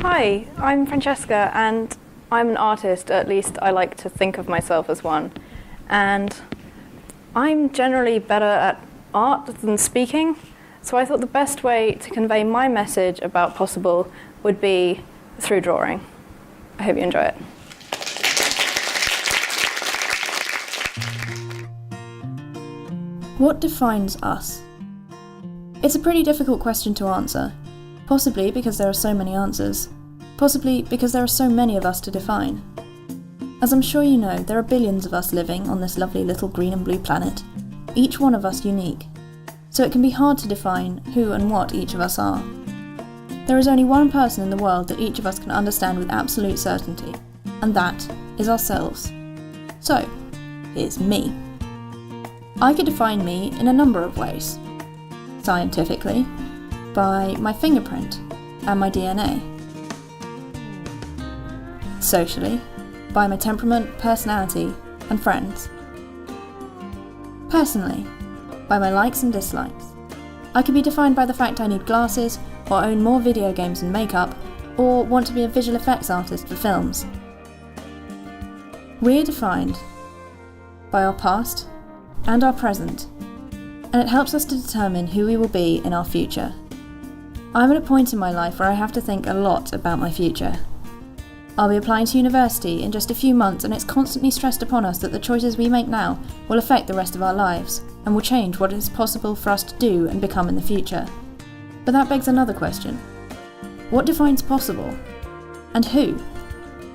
Hi, I'm Francesca and I'm an artist, at least I like to think of myself as one. And I'm generally better at art than speaking, so I thought the best way to convey my message about possible would be through drawing. I hope you enjoy it. What defines us? It's a pretty difficult question to answer, possibly because there are so many answers, possibly because there are so many of us to define. As I'm sure you know, there are billions of us living on this lovely little green and blue planet, each one of us unique, so it can be hard to define who and what each of us are. There is only one person in the world that each of us can understand with absolute certainty, and that is ourselves. So, here's me. I could define me in a number of ways. Scientifically, by my fingerprint and my DNA. Socially, by my temperament, personality, and friends. Personally, by my likes and dislikes. I could be defined by the fact I need glasses, or own more video games and makeup, or want to be a visual effects artist for films. We're defined by our past and our present, and it helps us to determine who we will be in our future. I'm at a point in my life where I have to think a lot about my future. I'll be applying to university in just a few months, and it's constantly stressed upon us that the choices we make now will affect the rest of our lives, and will change what it is possible for us to do and become in the future. But that begs another question. What defines possible? And who?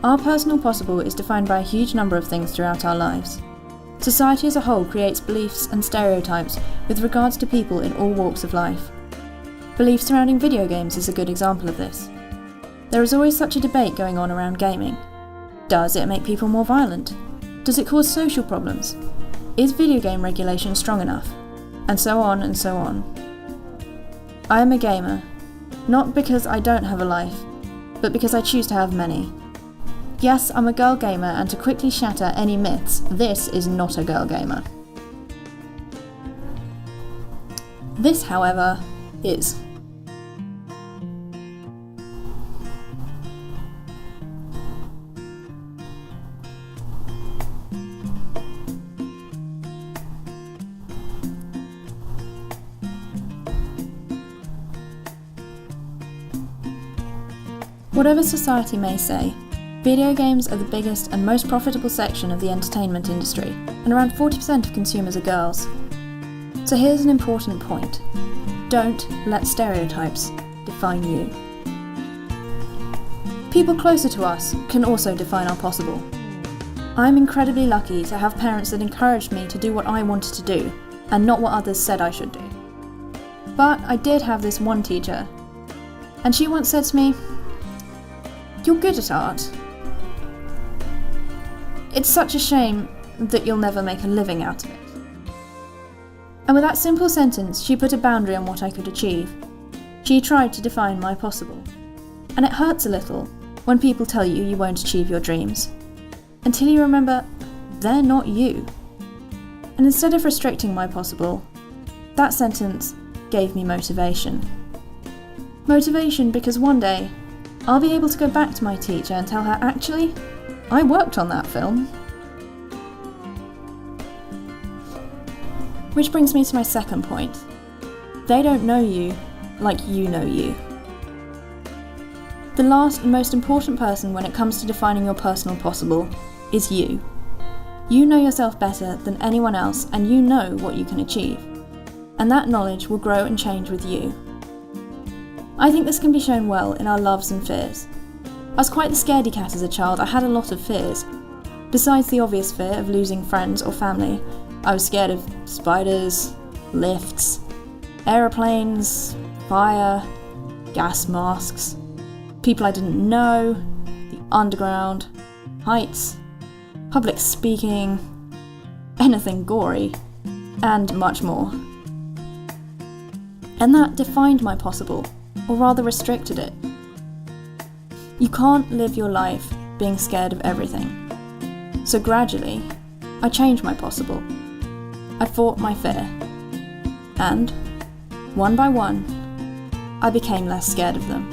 Our personal possible is defined by a huge number of things throughout our lives. Society as a whole creates beliefs and stereotypes with regards to people in all walks of life. Beliefs surrounding video games is a good example of this. There is always such a debate going on around gaming. Does it make people more violent? Does it cause social problems? Is video game regulation strong enough? And so on and so on. I am a gamer, not because I don't have a life, but because I choose to have many. Yes, I'm a girl gamer, and to quickly shatter any myths, this is not a girl gamer. This, however, is. Whatever society may say, video games are the biggest and most profitable section of the entertainment industry, and around 40% of consumers are girls. So here's an important point. Don't let stereotypes define you. People closer to us can also define our possible. I'm incredibly lucky to have parents that encouraged me to do what I wanted to do, and not what others said I should do. But I did have this one teacher, and she once said to me, "You're good at art. It's such a shame that you'll never make a living out of it." And with that simple sentence, she put a boundary on what I could achieve. She tried to define my possible. And it hurts a little when people tell you you won't achieve your dreams, until you remember they're not you. And instead of restricting my possible, that sentence gave me motivation. Motivation because one day, I'll be able to go back to my teacher and tell her, actually, I worked on that film. Which brings me to my second point. They don't know you like you know you. The last and most important person when it comes to defining your personal possible is you. You know yourself better than anyone else, and you know what you can achieve. And that knowledge will grow and change with you. I think this can be shown well in our loves and fears. I was quite the scaredy cat as a child. I had a lot of fears. Besides the obvious fear of losing friends or family, I was scared of spiders, lifts, aeroplanes, fire, gas masks, people I didn't know, the underground, heights, public speaking, anything gory, and much more. And that defined my possible, or rather restricted it. You can't live your life being scared of everything. So gradually, I changed my possible. I fought my fear. And, one by one, I became less scared of them.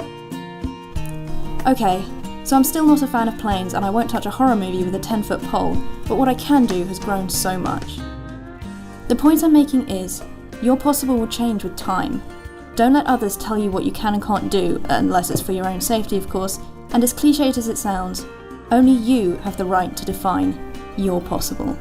Okay, so I'm still not a fan of planes and I won't touch a horror movie with a 10-foot pole, but what I can do has grown so much. The point I'm making is, your possible will change with time. Don't let others tell you what you can and can't do, unless it's for your own safety of course, and as cliched as it sounds, only you have the right to define your possible.